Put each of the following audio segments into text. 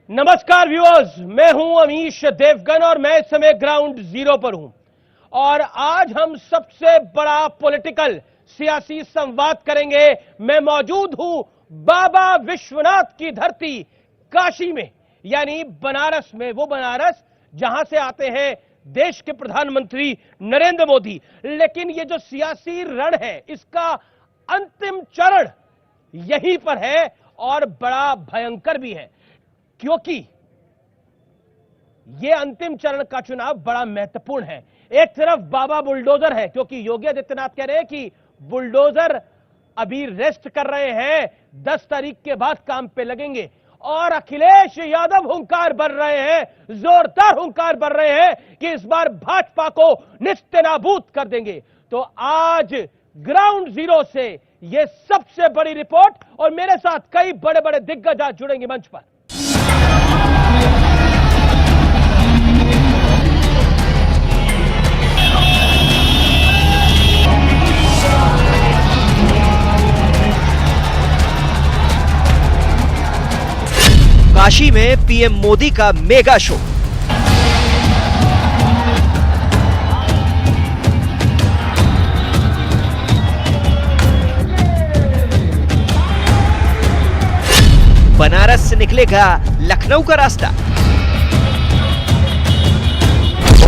नमस्कार व्यूअर्स, मैं हूं अमीश देवगन और मैं इस समय ग्राउंड जीरो पर हूं और आज हम सबसे बड़ा पॉलिटिकल सियासी संवाद करेंगे। मैं मौजूद हूं बाबा विश्वनाथ की धरती काशी में, यानी बनारस में, वो बनारस जहां से आते हैं देश के प्रधानमंत्री नरेंद्र मोदी। लेकिन ये जो सियासी रण है इसका अंतिम चरण यहीं पर है और बड़ा भयंकर भी है, क्योंकि यह अंतिम चरण का चुनाव बड़ा महत्वपूर्ण है। एक तरफ बाबा बुलडोजर है, क्योंकि योगी आदित्यनाथ कह रहे हैं कि बुलडोजर अभी रेस्ट कर रहे हैं, 10 तारीख के बाद काम पे लगेंगे। और अखिलेश यादव हुंकार भर रहे हैं, जोरदार हुंकार भर रहे हैं कि इस बार भाजपा को निस्तेनाबूद कर देंगे। तो आज ग्राउंड जीरो से यह सबसे बड़ी रिपोर्ट और मेरे साथ कई बड़े बड़े दिग्गज आज जुड़ेंगे मंच पर। काशी में पीएम मोदी का मेगा शो। बनारस से निकलेगा लखनऊ का रास्ता।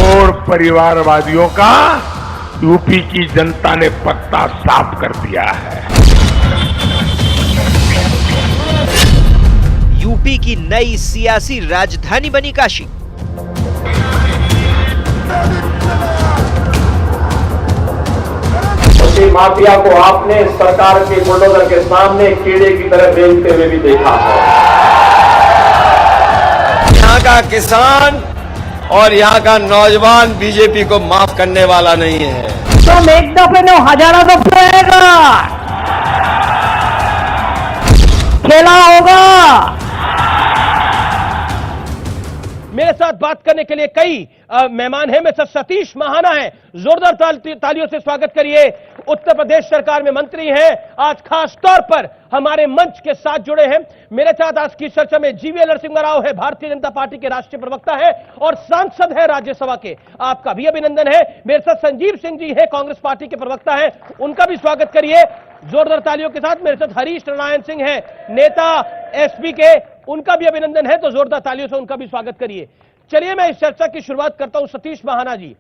और परिवारवादियों का यूपी की जनता ने पत्ता साफ कर दिया है। यूपी की नई सियासी राजधानी बनी काशी। उसी माफिया को आपने सरकार के बुलडोजर के सामने कीड़े की तरह बेचते हुए भी देखा है। यहाँ का किसान और यहाँ का नौजवान बीजेपी को माफ करने वाला नहीं है। तो एक दफे ने हजारों दफे आएगा, खेला होगा। मेरे साथ बात करने के लिए कई मेहमान हैं। मेरे साथ सतीश महाना हैं, जोरदार तालियों से स्वागत करिए। उत्तर प्रदेश सरकार में मंत्री हैं, आज खास तौर पर हमारे मंच के साथ जुड़े हैं। मेरे साथ आज की चर्चा में जीवी नरसिम्हा राव है, भारतीय जनता पार्टी के राष्ट्रीय प्रवक्ता है और सांसद है राज्यसभा के, आपका भी अभिनंदन है। मेरे साथ संजीव सिंह जी है, कांग्रेस पार्टी के प्रवक्ता है, उनका भी स्वागत करिए जोरदार तालियों के साथ। मेरे साथ हरीश नारायण सिंह है, नेता एसपी के, उनका भी अभिनंदन है, तो जोरदार तालियों से उनका भी स्वागत करिए। चलिए मैं इस चर्चा की शुरुआत करता हूं। सतीश महाना जी,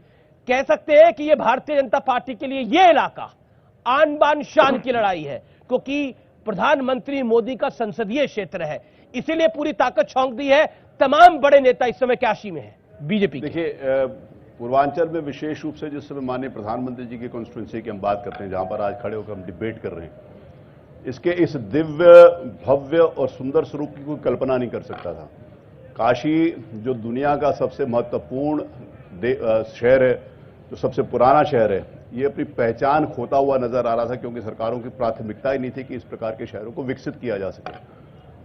कह सकते हैं कि यह भारतीय जनता पार्टी के लिए यह इलाका आन बान शान की लड़ाई है, क्योंकि प्रधानमंत्री मोदी का संसदीय क्षेत्र है, इसीलिए पूरी ताकत झोंक दी है। तमाम बड़े नेता इस समय काशी में है बीजेपी। देखिए, पूर्वांचल में विशेष रूप से जिस समय माननीय प्रधानमंत्री जी की कॉन्स्टिट्यूंसी की हम बात करते हैं, जहां पर आज खड़े होकर हम डिबेट कर रहे हैं, इसके इस दिव्य भव्य और सुंदर स्वरूप की कोई कल्पना नहीं कर सकता था। काशी जो दुनिया का सबसे महत्वपूर्ण शहर है, जो सबसे पुराना शहर है, ये अपनी पहचान खोता हुआ नजर आ रहा था, क्योंकि सरकारों की प्राथमिकता ही नहीं थी कि इस प्रकार के शहरों को विकसित किया जा सके।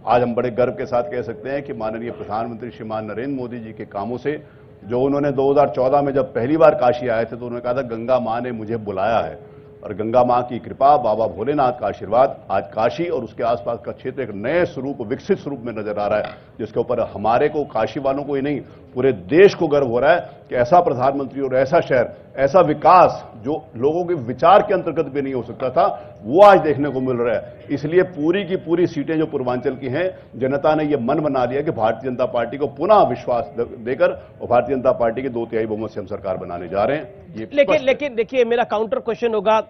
आज हम बड़े गर्व के साथ कह सकते हैं कि माननीय प्रधानमंत्री श्रीमान नरेंद्र मोदी जी के कामों से, जो उन्होंने 2014 में जब पहली बार काशी आए थे तो उन्होंने कहा था गंगा मां ने मुझे बुलाया है, और गंगा मां की कृपा, बाबा भोलेनाथ का आशीर्वाद, आज काशी और उसके आसपास का क्षेत्र एक नए स्वरूप, विकसित स्वरूप में नजर आ रहा है, जिसके ऊपर हमारे को, काशी वालों को ही नहीं, पूरे देश को गर्व हो रहा है कि ऐसा प्रधानमंत्री और ऐसा शहर, ऐसा विकास जो लोगों के विचार के अंतर्गत भी नहीं हो सकता था, वो आज देखने को मिल रहा है। इसलिए पूरी की पूरी सीटें जो पूर्वांचल की हैं, जनता ने यह मन बना लिया कि भारतीय जनता पार्टी को पुनः विश्वास देकर और भारतीय जनता पार्टी के 2/3 बहुमत से हम सरकार बनाने जा रहे हैं। लेकिन देखिए, मेरा काउंटर क्वेश्चन होगा,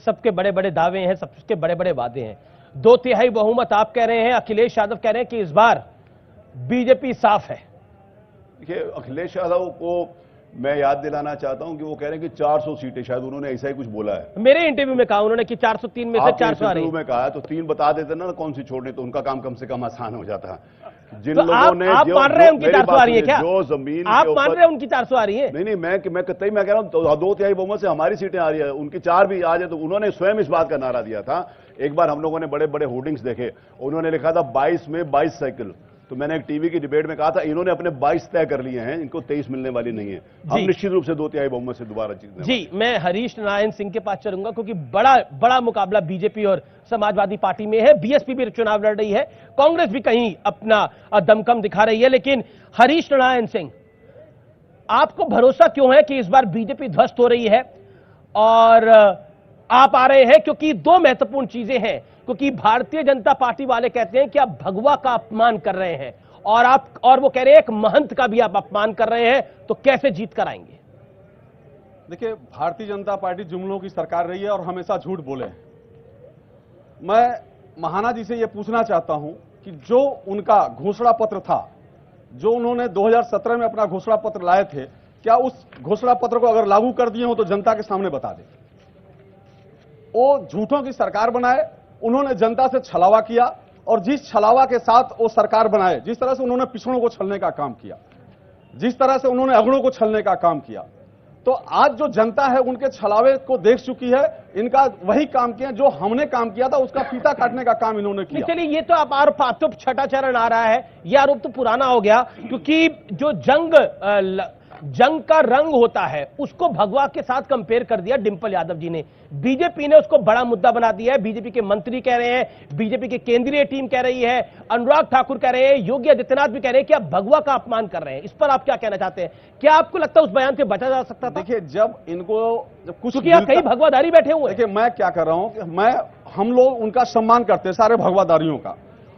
सबके बड़े बड़े दावे हैं, सबके बड़े बड़े वादे हैं, 2/3 बहुमत आप कह रहे हैं, अखिलेश यादव कह रहे हैं कि इस बार बीजेपी साफ है। देखिए, अखिलेश यादव को मैं याद दिलाना चाहता हूं कि वो कह रहे हैं कि 400 सीटें, शायद उन्होंने ऐसा ही कुछ बोला है। मेरे इंटरव्यू में कहा उन्होंने कि 403 में से 400 आ रही है। में कहा तो 3 बता देते ना कौन सी छोड़नी, तो उनका काम कम से कम आसान हो जाता। जिन तो लोगों ने आप मान रहे हैं उनकी 400 आ रही है क्या? जो जमीन आप मान रहे हैं उनकी 400 आ रही है? नहीं, मैं कह रहा हूं 2/3 बहुमत से हमारी सीटें आ रही है, उनकी 4 भी आ जाए। तो उन्होंने स्वयं इस बात का नारा दिया था। एक बार हम लोगों ने बड़े बड़े होर्डिंग्स देखे, उन्होंने लिखा था 22 में 22 साइकिल, तो मैंने एक टीवी की डिबेट में कहा था, इन्होंने अपने 22 तय कर लिए हैं, इनको 23 मिलने वाली नहीं है। हम निश्चित रूप से 2/3 बहुमत से दोबारा जीतने जी। मैं हरीश नारायण सिंह के पास चलूंगा क्योंकि बड़ा मुकाबला बीजेपी और समाजवादी पार्टी में है। बीएसपी भी चुनाव लड़ रही है, कांग्रेस भी कहीं अपना दमखम दिखा रही है, लेकिन हरीश नारायण सिंह, आपको भरोसा क्यों है कि इस बार बीजेपी ध्वस्त हो रही है और आप आ रहे हैं? क्योंकि दो महत्वपूर्ण चीजें हैं, क्योंकि भारतीय जनता पार्टी वाले कहते हैं कि आप भगवा का अपमान कर रहे हैं और वो कह रहे हैं एक महंत का भी आप अपमान कर रहे हैं, तो कैसे जीत कर आएंगे? देखिए, भारतीय जनता पार्टी जुमलों की सरकार रही है और हमेशा झूठ बोले हैं। मैं महाना जी से यह पूछना चाहता हूं कि जो उनका घोषणा पत्र था, जो उन्होंने 2017 में अपना घोषणा पत्र लाए थे, क्या उस घोषणा पत्र को अगर लागू कर दिए हो तो जनता के सामने बता दें। वो झूठों की सरकार बनाए, उन्होंने जनता से छलावा किया और जिस छलावा के साथ वो सरकार बनाए, जिस तरह से उन्होंने पिछड़ों को छलने का काम किया, जिस तरह से उन्होंने अगड़ों को छलने का काम किया, तो आज जो जनता है उनके छलावे को देख चुकी है। इनका वही काम किया जो हमने काम किया था, उसका फीता काटने का काम इन्होंने किया। चलिए, ये तो आप आरोप छठा चरण आ रहा है, ये आरोप तो पुराना हो गया, क्योंकि जो जंग का रंग होता है उसको भगवा के साथ कंपेयर कर दिया डिंपल यादव जी ने। बीजेपी ने उसको बड़ा मुद्दा बना दिया है। बीजेपी के मंत्री कह रहे हैं, बीजेपी की केंद्रीय टीम कह रही है, अनुराग ठाकुर कह रहे हैं, योगी आदित्यनाथ भी कह रहे हैं कि आप भगवा का अपमान कर रहे हैं। इस पर आप क्या कहना चाहते हैं? क्या आपको लगता है उस बयान से बचा जा सकता था? देखिए, जब कुछ क्योंकि आप कई भगवादारी बैठे हुए हैं। देखिए, मैं क्या कर रहा हूं कि हम लोग उनका सम्मान करते हैं, सारे भगवादारियों का।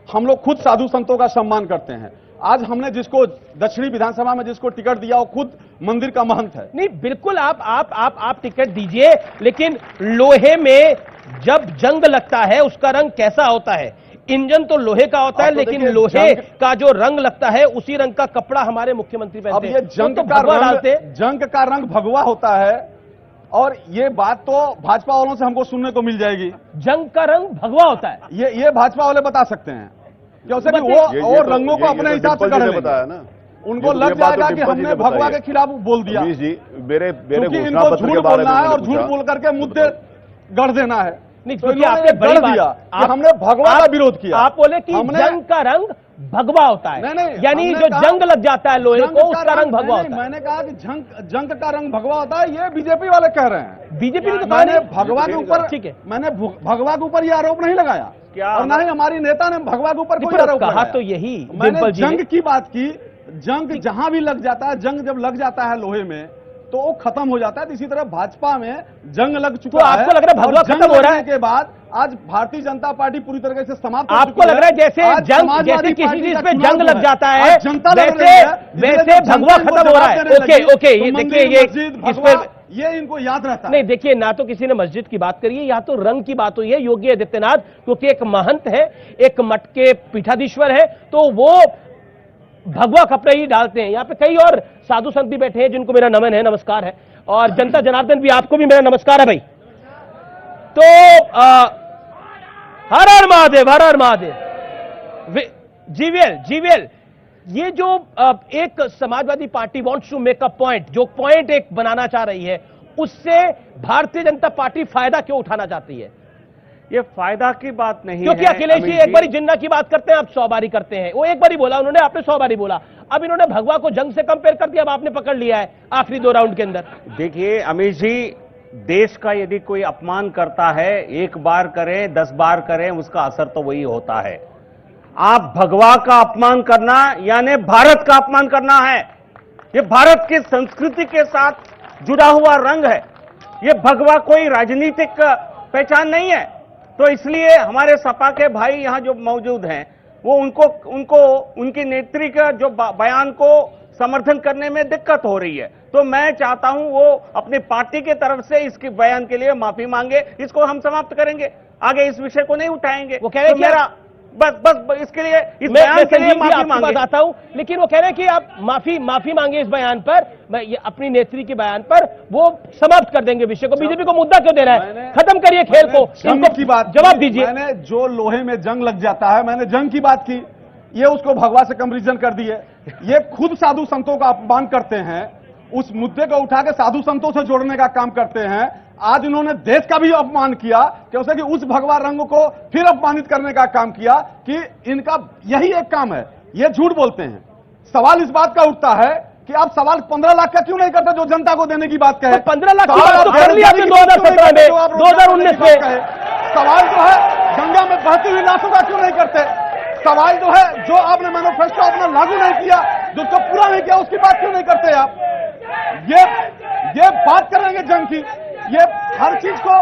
हम लोग खुद साधु संतों का सम्मान करते हैं। आज हमने जिसको दक्षिणी विधानसभा में जिसको टिकट दिया वो खुद मंदिर का महंत है। नहीं, बिल्कुल आप टिकट दीजिए, लेकिन लोहे में जब जंग लगता है उसका रंग कैसा होता है? इंजन तो लोहे का होता है, लेकिन लोहे का जो रंग लगता है उसी रंग का कपड़ा हमारे मुख्यमंत्री पहनते हैं। अब ये जंग का रंग भगवा होता है और ये बात तो भाजपा वालों से हमको सुनने को मिल जाएगी। जंग का रंग भगवा होता है, ये भाजपा वाले बता सकते हैं, क्योंकि वो रंगों को अपने हिसाब से कर बताया ना, उनको लग जाएगा कि हमने भगवा के खिलाफ बोल दिया। मेरे इनको झूठ बोलना है और झूठ बोल करके मुद्दे गढ़ देना है। नहीं, क्योंकि आपने बड़ी बात हमने भगवा का विरोध किया। आप बोले कि जंग का रंग भगवा होता है, यानी जो जंग लग जाता है लोहे को उसका रंग भगवा होता है। मैंने कहा कि जंग का रंग भगवा होता है, ये बीजेपी वाले कह रहे हैं। बीजेपी ने मैंने भगवा के ऊपर, ठीक है, मैंने भगवा के ऊपर ये आरोप नहीं लगाया और ना ही हमारी नेता ने भगवा के ऊपर कोई आरोप कहा। तो यही मैंने जंग की बात की। जंग जहां भी लग जाता है, जंग जब लग जाता है लोहे में तो वो खत्म हो जाता है। इसी तरह भाजपा में जंग लग चुका है। आपको लग रहा है भगवा खत्म हो रहा है? के बाद आज भारतीय जनता पार्टी पूरी तरीके से समाप्त। आपको लग रहा है जैसे किसी चीज पे जंग लग जाता है वैसे भगवा खत्म हो रहा है? ओके, ये देखिए, ये इस पर ये इनको याद रहता है। नहीं, देखिए, ना तो किसी ने मस्जिद की बात करी है, या तो रंग की बात हुई है। योगी आदित्यनाथ क्योंकि एक महंत है, एक मठ के पीठाधीश्वर है, तो वो भगवा कपड़े ही डालते हैं। यहाँ पे कई और साधु संत भी बैठे हैं जिनको मेरा नमन है, नमस्कार है, और जनता जनार्दन भी, आपको भी मेरा नमस्कार है भाई। तो हर हर महादेव, हर हर महादेव। जीवीएल, ये जो एक Samajwadi Party wants to make a point, जो पॉइंट एक बनाना चाह रही है, उससे भारतीय जनता पार्टी फायदा क्यों उठाना चाहती है? ये फायदा की बात नहीं है, क्योंकि अखिलेश जी एक बारी जिन्ना की बात करते हैं, आप 100 बारी करते हैं। वो एक बारी बोला उन्होंने, आपने 100 बारी बोला। अब इन्होंने भगवा को जंग से कंपेयर कर दिया, अब आपने पकड़ लिया है आखिरी 2 राउंड के अंदर। देखिए अमित जी, देश का यदि कोई अपमान करता है, 1 बार करें 10 बार करें, उसका असर तो वही होता है। आप भगवा का अपमान करना यानी भारत का अपमान करना है। ये भारत की संस्कृति के साथ जुड़ा हुआ रंग है। ये भगवा कोई राजनीतिक पहचान नहीं है। तो इसलिए हमारे सपा के भाई यहां जो मौजूद हैं, वो उनको उनकी नेत्री का जो बयान को समर्थन करने में दिक्कत हो रही है। तो मैं चाहता हूं वो अपनी पार्टी के तरफ से इसके बयान के लिए माफी मांगे। इसको हम समाप्त करेंगे, आगे इस विषय को नहीं उठाएंगे। वो कह रहे हैं मेरा बस इसके लिए, इस बयान के लिए माफी मांगे। बताता हूं, लेकिन वो कह रहे हैं कि आप माफी मांगे इस बयान पर, ये अपनी नेत्री के बयान पर, वो समाप्त कर देंगे विषय को। बीजेपी को मुद्दा क्यों दे रहा है? खत्म करिए खेल को। जंग की बात जवाब दीजिए। मैंने जो लोहे में जंग लग जाता है, मैंने जंग की बात की, ये उसको भगवा से कंपैरिजन कर दिए। ये खुद साधु संतों का अपमान करते हैं, उस मुद्दे को उठा के साधु संतों से जोड़ने का काम करते हैं। आज इन्होंने देश का भी अपमान किया, कि उस भगवा रंग को फिर अपमानित करने का काम किया कि इनका यही एक काम है ये झूठ बोलते हैं। सवाल इस बात का उठता है कि आप सवाल 15 लाख का क्यों नहीं करते जो जनता को देने की बात कहे। 15 लाख की बात तो कर लिया आपने 2017 में, 2019 में। सवाल जो है गंगा में बहती हुई लाशों का क्यों नहीं करते। सवाल जो है जो आपने मैनिफेस्टो अपना लागू नहीं किया, जो उसको पूरा नहीं किया, उसकी बात क्यों नहीं करते आप। ये बात करेंगे जंग की, ये हर चीज को,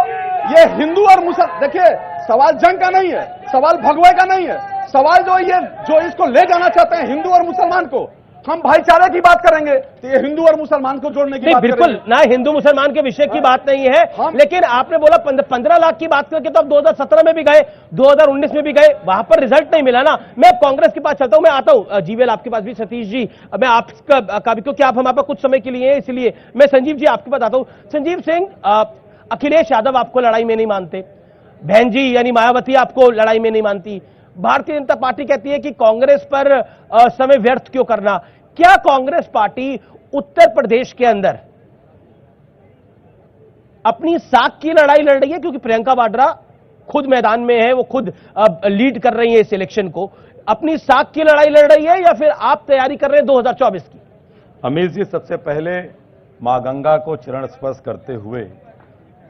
ये हिंदू और मुसलमान, देखिए सवाल जंग का नहीं है, सवाल भगवे का नहीं है, सवाल जो इसको ले जाना चाहते हैं हिंदू और मुसलमान को, हम भाईचारे की बात करेंगे तो ये हिंदू और मुसलमान को जोड़ने की बात बिल्कुल ना, हिंदू मुसलमान के विषय की बात नहीं है। लेकिन आपने बोला 15 लाख की बात करके तो अब 2017 में भी गए, 2019 में भी गए, वहां पर रिजल्ट नहीं मिला ना। मैं कांग्रेस के पास चलता हूं, मैं आता हूं जीवीएल आपके पास भी। सतीश जी, मैं आपका भी, क्योंकि आप हमारे पास कुछ समय के लिए हैं, इसलिए मैं संजीव जी आपके पास आता हूं। संजीव सिंह, अखिलेश यादव आपको लड़ाई में नहीं मानते, बहन जी यानी मायावती आपको लड़ाई में नहीं मानती, भारतीय जनता पार्टी कहती है कि कांग्रेस पर समय व्यर्थ क्यों करना। क्या कांग्रेस पार्टी उत्तर प्रदेश के अंदर अपनी साख की लड़ाई लड़ रही है, क्योंकि प्रियंका वाड्रा खुद मैदान में है, वो खुद लीड कर रही है इस इलेक्शन को, अपनी साख की लड़ाई लड़ रही है या फिर आप तैयारी कर रहे हैं 2024 की। अमित जी, सबसे पहले मां गंगा को चरण स्पर्श करते हुए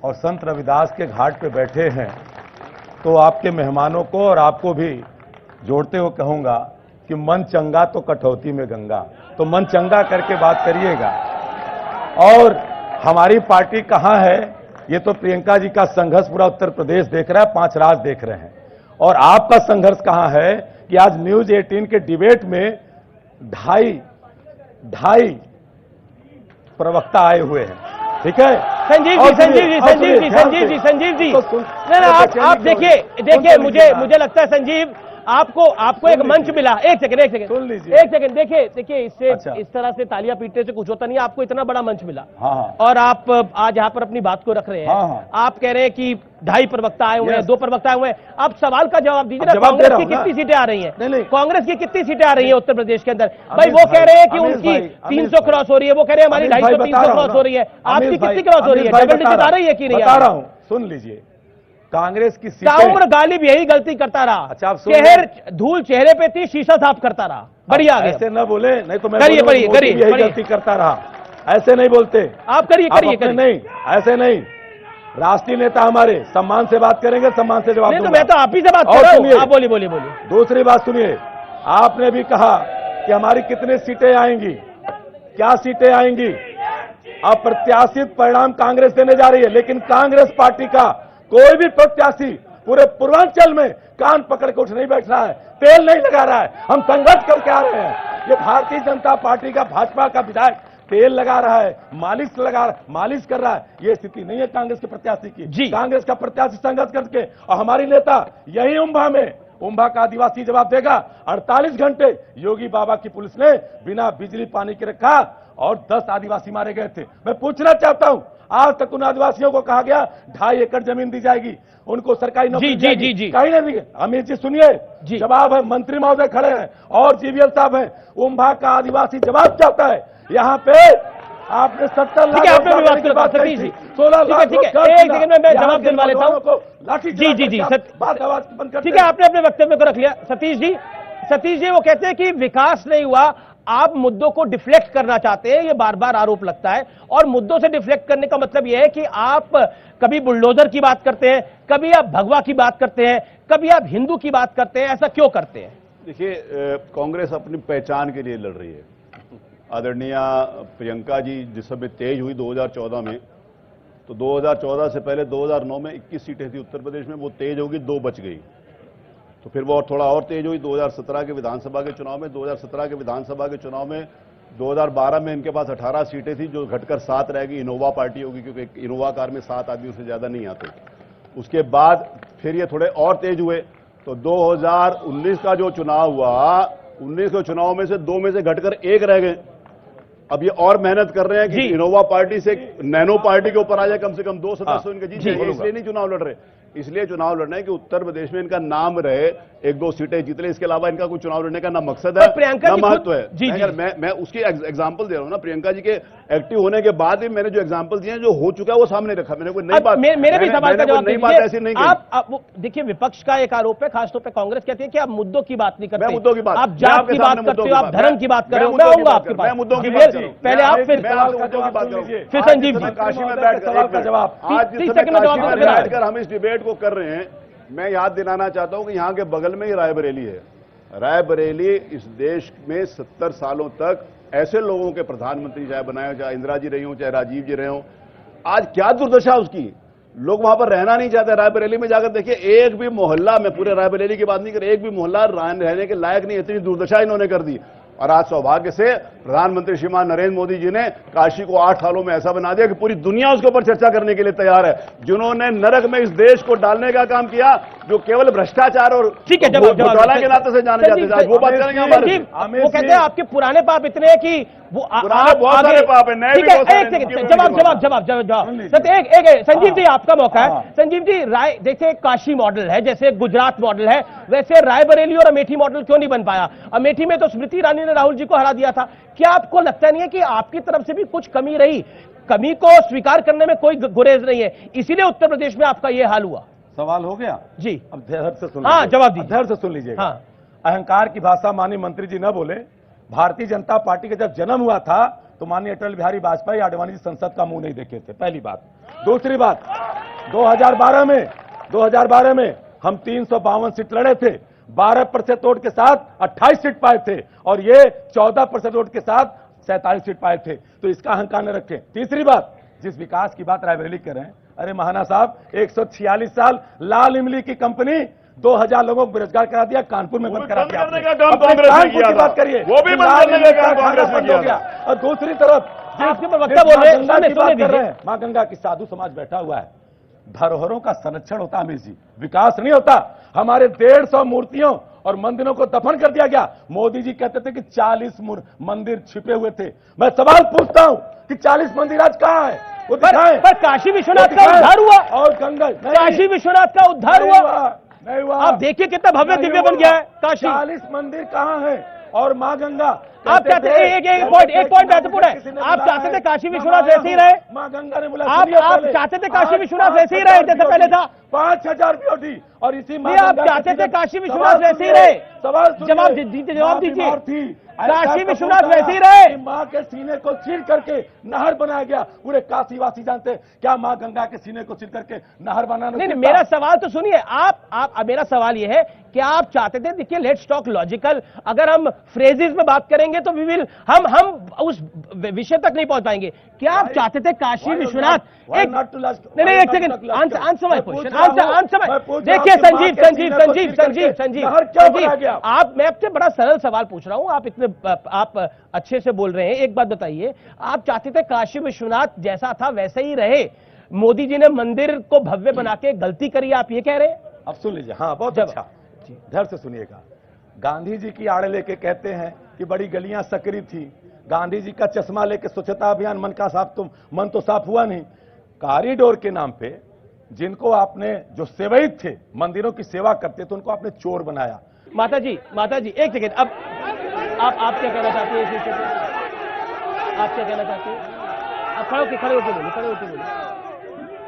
और संत रविदास के घाट पे बैठे हैं, तो आपके मेहमानों को और आपको भी जोड़ते हुए कहूंगा कि मन चंगा तो कटौती में गंगा, तो मन चंगा करके बात करिएगा। और हमारी पार्टी कहां है, ये तो प्रियंका जी का संघर्ष पूरा उत्तर प्रदेश देख रहा है, 5 राज्य देख रहे हैं। और आपका संघर्ष कहां है कि आज न्यूज 18 के डिबेट में ढाई प्रवक्ता आए हुए हैं, ठीक है। संजीव जी, आप देखिए मुझे लगता है संजीव, आपको एक मंच मिला। एक सेकंड सुन लीजिए, एक सेकंड, देखिए इससे इस तरह से तालियां पीटने से कुछ होता नहीं है। आपको इतना बड़ा मंच मिला, और आप आज यहाँ पर अपनी बात को रख रहे हैं। आप कह रहे हैं कि 2.5 प्रवक्ता आए हुए हैं, 2 प्रवक्ता आए हुए हैं। आप सवाल का जवाब दीजिए ना, कांग्रेस की कितनी सीटें आ रही हैं, कांग्रेस की कितनी सीटें आ रही है उत्तर प्रदेश के अंदर। भाई वो कह रहे हैं कि उनकी 300 क्रॉस हो रही है, वो कह रहे हैं हमारी 250-300 क्रॉस हो रही है, आपकी कितनी क्रॉस हो रही है, डबल डिजिट आ रही है कि नहीं? बता रहा हूं, सुन लीजिए। कांग्रेस की ताउम्र गालिब यही गलती करता रहा, धूल चेहरे पे थी, शीशा साफ करता रहा। बढ़िया, ऐसे न बोले, नहीं तो मैं करिए यही गलती करता रहा, ऐसे नहीं बोलते आप। करिए नहीं, ऐसे नहीं। राष्ट्रीय नेता हमारे, सम्मान से बात करेंगे, सम्मान से जवाब दूंगा। मैं तो आप ही से बात कर रहा हूं, आप बोलिए। दूसरी बात सुनिए, आपने भी कहा कि हमारी कितनी सीटें आएंगी, क्या सीटें आएंगी। अप्रत्याशित परिणाम कांग्रेस देने जा रही है, लेकिन कांग्रेस पार्टी का कोई भी प्रत्याशी पूरे पूर्वांचल में कान पकड़ के उठ नहीं बैठ रहा है, तेल नहीं लगा रहा है। हम संघर्ष करके आ रहे हैं। ये भारतीय जनता पार्टी का, भाजपा का विधायक तेल लगा रहा है, मालिश कर रहा है। ये स्थिति नहीं है कांग्रेस के प्रत्याशी की। कांग्रेस का प्रत्याशी संघर्ष करके, और हमारी नेता यही उम्भा का आदिवासी जवाब देगा। 48 घंटे योगी बाबा की पुलिस ने बिना बिजली पानी के रखा और 10 आदिवासी मारे गए थे। मैं पूछना चाहता हूं, आज तक उन आदिवासियों को कहा गया 2.5 एकड़ जमीन दी जाएगी, उनको सरकारी नौकरी जी कहीं नहीं दी। अमित जी सुनिए, जवाब है, मंत्री महोदय खड़े हैं और जीवीएल साहब हैं। उम्भा का आदिवासी जवाब चाहता है। यहाँ पे आपने 70 लाख की बात करी थी, 16 लाख। ठीक है, एक सेकंड में मैं जवाब दिलवा लेता हूँ। जी, ठीक है, आपने अपने वक्तव्य को रख लिया। सतीश जी वो कहते हैं कि विकास नहीं हुआ, आप मुद्दों को डिफ्लेक्ट करना चाहते हैं, ये बार बार आरोप लगता है। और मुद्दों से डिफ्लेक्ट करने का मतलब यह है कि आप कभी बुलडोजर की बात करते हैं, कभी आप भगवा की बात करते हैं, कभी आप हिंदू की बात करते हैं। ऐसा क्यों करते हैं? देखिए, कांग्रेस अपनी पहचान के लिए लड़ रही है। आदरणीय प्रियंका जी जिस समय तेज हुई 2014 में, तो 2014 से पहले 2009 में 21 सीटें थी उत्तर प्रदेश में, वो तेज होगी, 2 बच गई। तो फिर वो थोड़ा और तेज हुई 2017 के विधानसभा के चुनाव में। 2017 के विधानसभा के चुनाव में 2012 में इनके पास 18 सीटें थी, जो घटकर 7 रहेगी। इनोवा पार्टी होगी, क्योंकि इनोवा कार में 7 आदमी उससे ज्यादा नहीं आते। उसके बाद फिर ये थोड़े और तेज हुए, तो 2019 का जो चुनाव हुआ, 19 के चुनाव में से 2 में से घटकर 1 रह गए। अब ये और मेहनत कर रहे हैं कि इनोवा पार्टी से नैनो पार्टी के ऊपर आ जाए, कम से कम 2 सदस्य इनके जीत जाएंगे, इसलिए नहीं चुनाव लड़ रहे। इसलिए चुनाव लड़ना है कि उत्तर प्रदेश में इनका नाम रहे, 1-2 सीटें जीत ले, इसके अलावा इनका कोई चुनाव लड़ने का ना मकसद है प्रियंका ना जी महत्व है। जी, मैं उसकी एग्जांपल दे रहा हूं ना, प्रियंका जी के एक्टिव होने के बाद भी मैंने जो एग्जांपल दिए हैं, जो हो चुका है वो सामने रखा। मैंने कोई नई बात, मेरे भी सवाल का जवाब नई बात ऐसी नहीं की। आप देखिए, विपक्ष का एक आरोप है, खासतौर पर कांग्रेस कहती है कि आप मुद्दों की बात नहीं करते, मैं मुद्दों की बात, आप जात की बात करते हो, आप धर्म की बात कर रहे हो। मैं आऊंगा आपके पास, मुद्दों की बात करूं पहले आप, फिर संजीव जी काशी में बैठकर जवाब, आज जिस समय काशी में बैठकर हम इस डिबेट को कर रहे हैं, मैं याद दिलाना चाहता हूं कि यहां के बगल में ही रायबरेली है। रायबरेली इस देश में 70 सालों तक ऐसे लोगों के प्रधानमंत्री चाहे बनाए, चाहे इंदिरा जी रही हो, चाहे राजीव जी रहे हो, आज क्या दुर्दशा उसकी, लोग वहां पर रहना नहीं चाहते। रायबरेली में जाकर देखिए, एक भी मोहल्ला, मैं पूरे रायबरेली की बात नहीं कर, एक भी मोहल्ला रहने के लायक नहीं, इतनी दुर्दशा इन्होंने कर दी। और आज सौभाग्य से प्रधानमंत्री श्रीमान नरेंद्र मोदी जी ने काशी को 8 सालों में ऐसा बना दिया कि पूरी दुनिया उसके ऊपर चर्चा करने के लिए तैयार है। जिन्होंने नरक में इस देश को डालने का काम किया, जो केवल भ्रष्टाचार और घोटाला के नाते से जाने जाते थे, वो बात करेंगे हमारे। वो कहते हैं आपके पुराने पाप इतने हैं कि वो बहुत सारे पाप है, नए भी बहुत सारे। जवाब एक संजीव जी, आपका मौका है। संजीव जी, राय जैसे काशी मॉडल है, जैसे गुजरात मॉडल है, वैसे रायबरेली और अमेठी मॉडल क्यों नहीं बन पाया? अमेठी में तो स्मृति ईरानी ने राहुल जी को हरा दिया था। क्या आपको लगता नहीं है कि आपकी तरफ से भी कुछ कमी रही? कमी को स्वीकार करने में कोई गुरेज नहीं है, इसीलिए उत्तर प्रदेश में आपका यह हाल हुआ। सवाल हो गया जी, अब धैर्य से सुन, हाँ जवाब दीजिए, धैर्य से सुन लीजिएगा। हाँ, अहंकार की भाषा माननीय मंत्री जी न बोले। भारतीय जनता पार्टी का जब जन्म हुआ था तो माननीय अटल बिहारी वाजपेयी आडवाणी जी संसद का मुंह नहीं देखे थे, पहली बात। दूसरी बात, 2012 में हम 352 सीट लड़े थे, 12% वोट के साथ 28 सीट पाए थे, और ये 14% वोट के साथ 47 सीट पाए थे। तो इसका अहंकार न रखें। तीसरी बात, जिस विकास की बात रायबरेली कर रहे हैं, अरे महाना साहब, 146 साल लाल इमली की कंपनी 2000 लोगों को बेरोजगार करा दिया, कानपुर में बंद करा दिया। बात करिए, वो भी बंद हो गया। और दूसरी तरफ आपके प्रवक्ता बोल रहे हैं, मां गंगा की साधु समाज बैठा हुआ है। धरोहरों का संरक्षण होता अमित जी, विकास नहीं होता। हमारे 150 मूर्तियों और मंदिरों को दफन कर दिया गया। मोदी जी कहते थे कि 40 मंदिर छिपे हुए थे। मैं सवाल पूछता हूं कि 40 मंदिर आज कहां है? वो दिखाएं। पर काशी विश्वनाथ का उद्धार हुआ, और गंगा, काशी विश्वनाथ का उद्धार हुआ नहीं हुआ। आप देखिए कितना भव्य दिव्य बन गया है काशी। 40 मंदिर कहां है? और मां गंगा, आप चाहते एक पॉइंट महत्वपूर्ण है, आप चाहते थे काशी विश्वनाथ वैसे ही रहे? मां गंगा ने बोला, आप चाहते थे काशी विश्वनाथ वैसे ही रहे जैसे पहले था? 5000 ड्यूटी, और इसी आप चाहते थे काशी विश्वनाथ वैसे ही रहे? सवाल जवाब दीजिए, काशी विश्वनाथ वैसे ही रहे? मां के सीने को चीर करके नहर बनाया गया। पूरे काशीवासी जानते हैं क्या मां गंगा के सीने को चीर करके नहर बनाना? नहीं, मेरा सवाल तो सुनिए। आप मेरा सवाल यह है कि आप चाहते थे, देखिए लेट्स टॉक लॉजिकल, अगर हम फ्रेजेस में बात करेंगे तो हम उस विषय तक नहीं पहुंच पाएंगे। क्या आप चाहते थे काशी विश्वनाथ नहीं, एक सेकंड, आंसर माय क्वेश्चन। देखिए संजीव, आप, मैं आपसे बड़ा सरल सवाल पूछ रहा हूं, आप अच्छे से बोल रहे हैं। एक बात बताइए, आप चाहते थे काशी विश्वनाथ जैसा था वैसे ही रहे, मोदी जी ने मंदिर को भव्य बना के गलती करी, आप ये कह रहे हैं? अब सुन लीजिए, हाँ बहुत अच्छा, धैर्य से सुनिएगा। गांधी जी की आड़े लेके कहते हैं कि बड़ी गलियां सकरी थी। गांधी जी का चश्मा लेके स्वच्छता अभियान मन तो साफ हुआ नहीं। कॉरिडोर के नाम पे जिनको आपने, जो सेवक थे, मंदिरों की सेवा करते थे, उनको आपने चोर बनाया। माता जी एक सेकंड, अब आप क्या कहना चाहते हैं? आप क्या कहना चाहते हैं? आप खड़े होके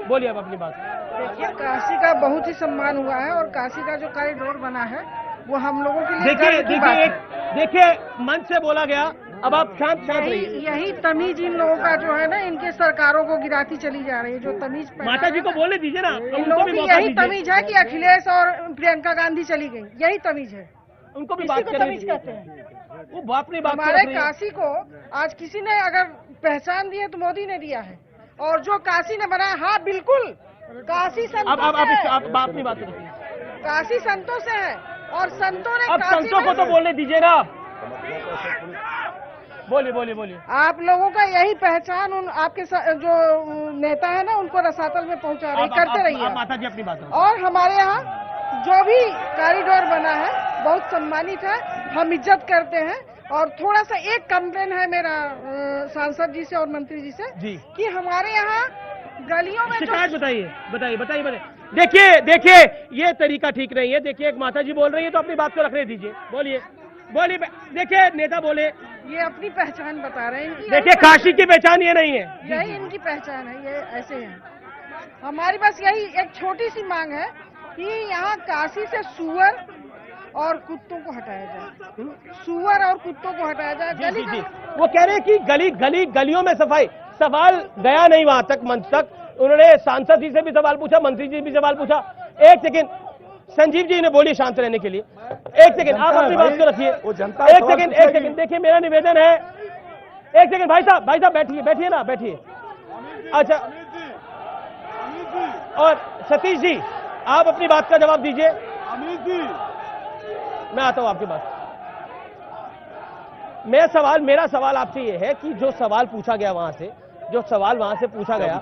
बोलिए आप अपनी बात। देखिए, काशी का बहुत ही सम्मान हुआ है, और काशी का जो कॉरिडोर बना है वो हम लोगों के लिए देखिए मन से बोला गया। अब आप शांत रहिए। यही तमीज इन लोगों का जो है ना, इनके सरकारों को गिराती चली जा रही है। जो तमीज माता जी को बोलने दीजिए ना, इन लोगों की यही तमीज है कि अखिलेश और प्रियंका गांधी चली गई, यही तमीज है। उनको भी बात तमीज कहते हैं। वो बाप ने बात, हमारे काशी को आज किसी ने अगर पहचान दी है तो मोदी ने दिया है, और जो काशी ने बनाया, हाँ बिल्कुल, काशी संतों अपनी बात करिए। काशी संतों से है, और संतों ने, अब संतों को तो बोलने दीजिए ना, बोलिए। आप लोगों का यही पहचान उन आपके जो नेता है ना, उनको रसातल में पहुंचा रही, करते रहिए माता जी अपनी बात। और हमारे यहाँ जो भी कॉरिडोर बना है बहुत सम्मानित है, हम इज्जत करते हैं। और थोड़ा सा एक कंप्लेन है मेरा सांसद जी से और मंत्री जी से, कि हमारे यहाँ गलियों में शिकायत बताइए। देखिए देखिए, ये तरीका ठीक नहीं है। देखिए, एक माता जी बोल रही है तो अपनी बात को रखने दीजिए। बोलिए बोलिए, देखिए नेता बोले, ये अपनी पहचान बता रहे हैं इनकी। देखिए काशी की पहचान ये नहीं है, यही इनकी पहचान है, ये ऐसे हैं। हमारी बस यही एक छोटी सी मांग है कि यहाँ काशी से सुअर और कुत्तों को हटाया जाए, सुअर और कुत्तों को हटाया जाए। जी जी, वो कह रहे हैं कि गलियों में सफाई। सवाल गया नहीं वहां तक, मंच तक। उन्होंने सांसद जी से भी सवाल पूछा, मंत्री जी भी सवाल पूछा। एक सेकंड, संजीव जी ने बोली शांत रहने के लिए। एक सेकंड, आप अपनी बात को रखिए। एक सेकंड, देखिए मेरा निवेदन है। एक सेकंड भाई साहब बैठिए ना, बैठिए। अच्छा, और सतीश जी, आप अपनी बात का जवाब दीजिए। अमित जी, मैं आता हूं आपके पास। मेरा सवाल आपसे ये है कि जो सवाल पूछा गया वहां से पूछा गया,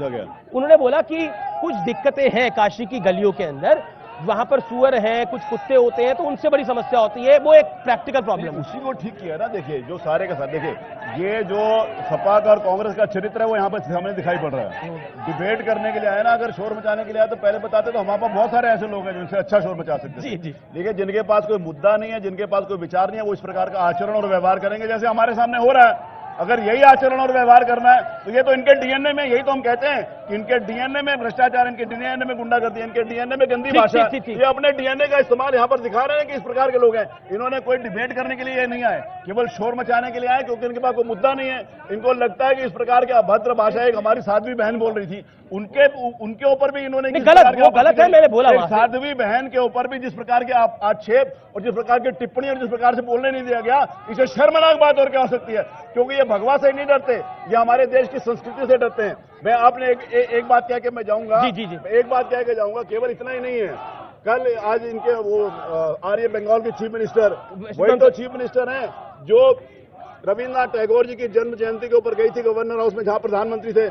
उन्होंने बोला कि कुछ दिक्कतें हैं काशी की गलियों के अंदर, वहां पर सुअर हैं, कुछ कुत्ते होते हैं, तो उनसे बड़ी समस्या होती है। वो एक प्रैक्टिकल प्रॉब्लम, उसी को ठीक किया ना। देखिए, जो सारे का साथ, देखिए ये जो सपा का और कांग्रेस का चरित्र है वो यहाँ पर सामने दिखाई पड़ रहा है। डिबेट करने के लिए आए ना, अगर शोर मचाने के लिए आए तो पहले बताते तो हमारे पास बहुत सारे ऐसे लोग हैं जिनसे अच्छा शोर मचा सकते हैं। देखिए, जिनके पास कोई मुद्दा नहीं है, जिनके पास कोई विचार नहीं है, वो इस प्रकार का आचरण और व्यवहार करेंगे जैसे हमारे सामने हो रहा है। अगर यही आचरण और व्यवहार करना है तो ये तो इनके डीएनए में, यही तो हम कहते हैं कि इनके डीएनए में भ्रष्टाचार, इनके डीएनए में गुंडागर्दी, इनके डीएनए में गंदी भाषा। ये अपने डीएनए का इस्तेमाल यहाँ पर दिखा रहे हैं कि इस प्रकार के लोग हैं। इन्होंने कोई डिबेट करने के लिए नहीं आए, केवल शोर मचाने के लिए आए, क्योंकि इनके पास कोई मुद्दा नहीं है। इनको लगता है कि इस प्रकार की अभद्र भाषा, एक हमारी साध्वी बहन बोल रही थी, उनके ऊपर भी इन्होंने गलत है, मैंने बोला। साध्वी बहन के ऊपर भी जिस प्रकार के आक्षेप और जिस प्रकार की टिप्पणी और जिस प्रकार से बोलने नहीं दिया गया, इसे शर्मनाक बात और क्या हो सकती है? क्योंकि ये भगवा से नहीं डरते, ये हमारे देश की संस्कृति से डरते हैं। मैं आपने एक बात कह के मैं जाऊंगा, एक बात कह के जाऊंगा, केवल इतना ही नहीं है। कल आज इनके वो आर्य बंगाल के चीफ मिनिस्टर, वही तो चीफ मिनिस्टर हैं जो रविन्द्रनाथ टैगोर जी की जन्म जयंती के ऊपर गई थी गवर्नर हाउस में, जहां प्रधानमंत्री थे।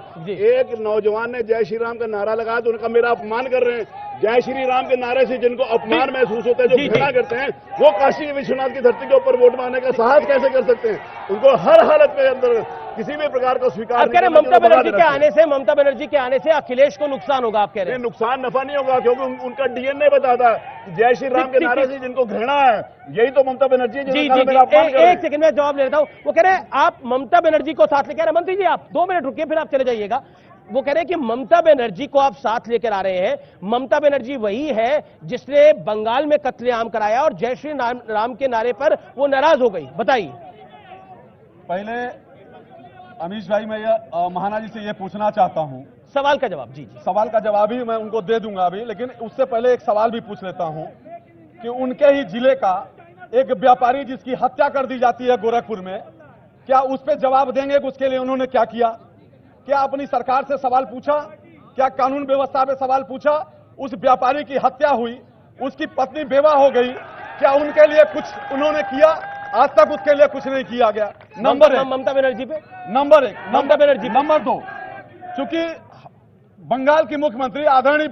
एक नौजवान ने जय श्री राम का नारा लगाया तो उनका मेरा अपमान कर रहे हैं। जय श्री राम के नारे से जिनको अपमान महसूस होता है, जो घृणा करते हैं, वो काशी विश्वनाथ की धरती के ऊपर वोट मांगने का साहस कैसे कर सकते हैं? उनको हर हालत के अंदर किसी भी प्रकार का स्वीकार नहीं। ममता बनर्जी के आने से अखिलेश को नुकसान होगा, आप कह रहे हैं? नुकसान नफा नहीं होगा, क्योंकि उनका डीएनए बताता है जय श्री राम के नारे से जिनको घृणा है, यही तो ममता बनर्जी है। एक सेकंड में जवाब ले लेता हूं। वो कह रहे हैं आप ममता बनर्जी को साथ लेकर, मंत्री जी आप 2 मिनट रुकिए, फिर आप चले जाइएगा। वो कह रहे हैं कि ममता बनर्जी को आप साथ लेकर आ रहे हैं। ममता बनर्जी वही है जिसने बंगाल में कत्लेआम कराया और जय श्री राम के नारे पर वो नाराज हो गई। बताइए। पहले अमीश भाई, मैं महाना जी से ये पूछना चाहता हूं, सवाल का जवाब। जी, सवाल का जवाब ही मैं उनको दे दूंगा अभी, लेकिन उससे पहले एक सवाल भी पूछ लेता हूं कि उनके ही जिले का एक व्यापारी जिसकी हत्या कर दी जाती है गोरखपुर में, क्या उस पर जवाब देंगे कि उसके लिए उन्होंने क्या किया? क्या अपनी सरकार से सवाल पूछा? क्या कानून व्यवस्था पे सवाल पूछा? उस व्यापारी की हत्या हुई, उसकी पत्नी बेवा हो गई, क्या उनके लिए कुछ उन्होंने किया? आज तक उसके लिए कुछ नहीं किया गया। नंबर 1 ममता बनर्जी पे, नंबर 1 ममता बनर्जी। नंबर 2, चूंकि बंगाल की मुख्यमंत्री आदरणीय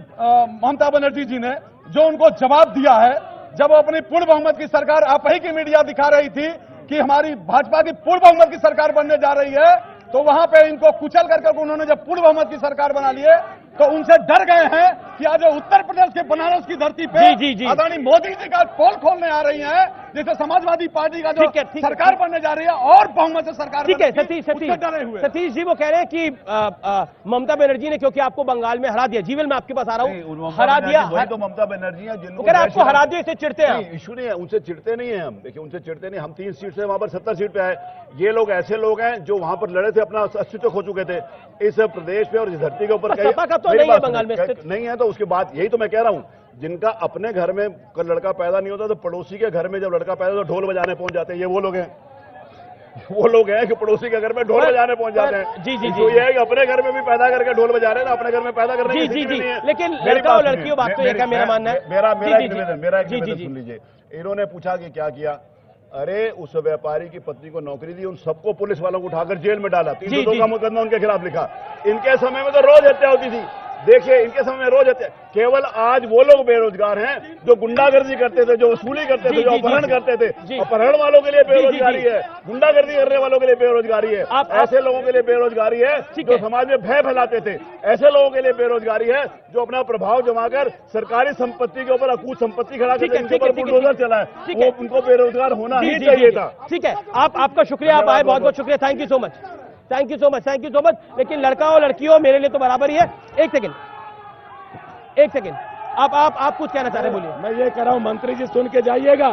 ममता बनर्जी जी ने जो उनको जवाब दिया है, जब वो अपनी पूर्ण बहुमत की सरकार, आप ही की मीडिया दिखा रही थी कि हमारी भाजपा की पूर्ण बहुमत की सरकार बनने जा रही है, तो वहां पे इनको कुचल करके उन्होंने जब पूर्ण बहुमत की सरकार बना ली है, तो उनसे डर गए हैं कि आज उत्तर प्रदेश के बनारस की धरती पे आदरणीय मोदी जी का पोल खोलने आ रही है, जैसे समाजवादी पार्टी का जो सरकार बनने जा रही है और बहुमत से सरकार। ठीक है सतीश जी, वो कह रहे हैं कि ममता बनर्जी ने, क्योंकि आपको बंगाल में हरा दिया, जीवन में आपके पास आ रहा हूँ, हरा दिया। वही तो ममता बनर्जी है जिनको आपको हरा दिया, इससे चिढ़ते हैं? इशू नहीं है, उनसे चिढ़ते नहीं है हम। देखिए, उनसे चिढ़ते नहीं, हम 3 सीट से वहां पर 70 सीट पे आए। ये लोग ऐसे लोग हैं जो वहां पर लड़े थे, अपना अस्तित्व खो चुके थे इस प्रदेश पे और इस धरती के ऊपर। तो नहीं है बंगाल में, नहीं है तो उसके बाद यही तो मैं कह रहा हूं, जिनका अपने घर में लड़का पैदा नहीं होता तो पड़ोसी के घर में जब लड़का पैदा तो ढोल बजाने पहुंच जाते हैं। ये वो लोग हैं कि पड़ोसी के घर में ढोल बजाने पहुंच जाते हैं। जी, तो ये है कि अपने घर में भी पैदा करके ढोल बजा रहे हैं ना, अपने घर में पैदा करने की जिक्र नहीं है। लेकिन लड़का और लड़कियों बात तो एक है, मेरा मानना है। मेरा एक निवेदन सुन लीजिए। इन्होंने पूछा कि क्या किया? अरे उस व्यापारी की पत्नी को नौकरी दी, उन सबको पुलिस वालों को उठाकर जेल में डाला, 302 का मुकदमा उनके खिलाफ लिखा। इनके समय में तो रोज हत्या होती थी। देखिए इनके समय में रोज हत्या। केवल आज वो लोग बेरोजगार हैं जो गुंडागर्दी करते थे, जो वसूली करते थे, जो अपहरण करते थे। अपहरण वालों के लिए बेरोजगारी है, गुंडागर्दी करने वालों के लिए बेरोजगारी है, ऐसे लोगों के लिए बेरोजगारी है जो समाज में भय फैलाते थे, ऐसे लोगों के लिए बेरोजगारी है जो अपना प्रभाव जमाकर सरकारी संपत्ति के ऊपर अकूत संपत्ति खड़ा करके इनके ऊपर बुलडोजर चला है, वो उनको बेरोजगार होना ही चाहिए था। ठीक है, आपका शुक्रिया, आप आए, बहुत बहुत शुक्रिया, thank you so much, thank you so much, thank you so much. लेकिन लड़का और लड़की हो मेरे लिए तो बराबर ही है। एक सेकंड आप कुछ कहना चाह रहे हैं, बोलिए। मैं ये कह रहा हूँ मंत्री जी सुन के जाइएगा।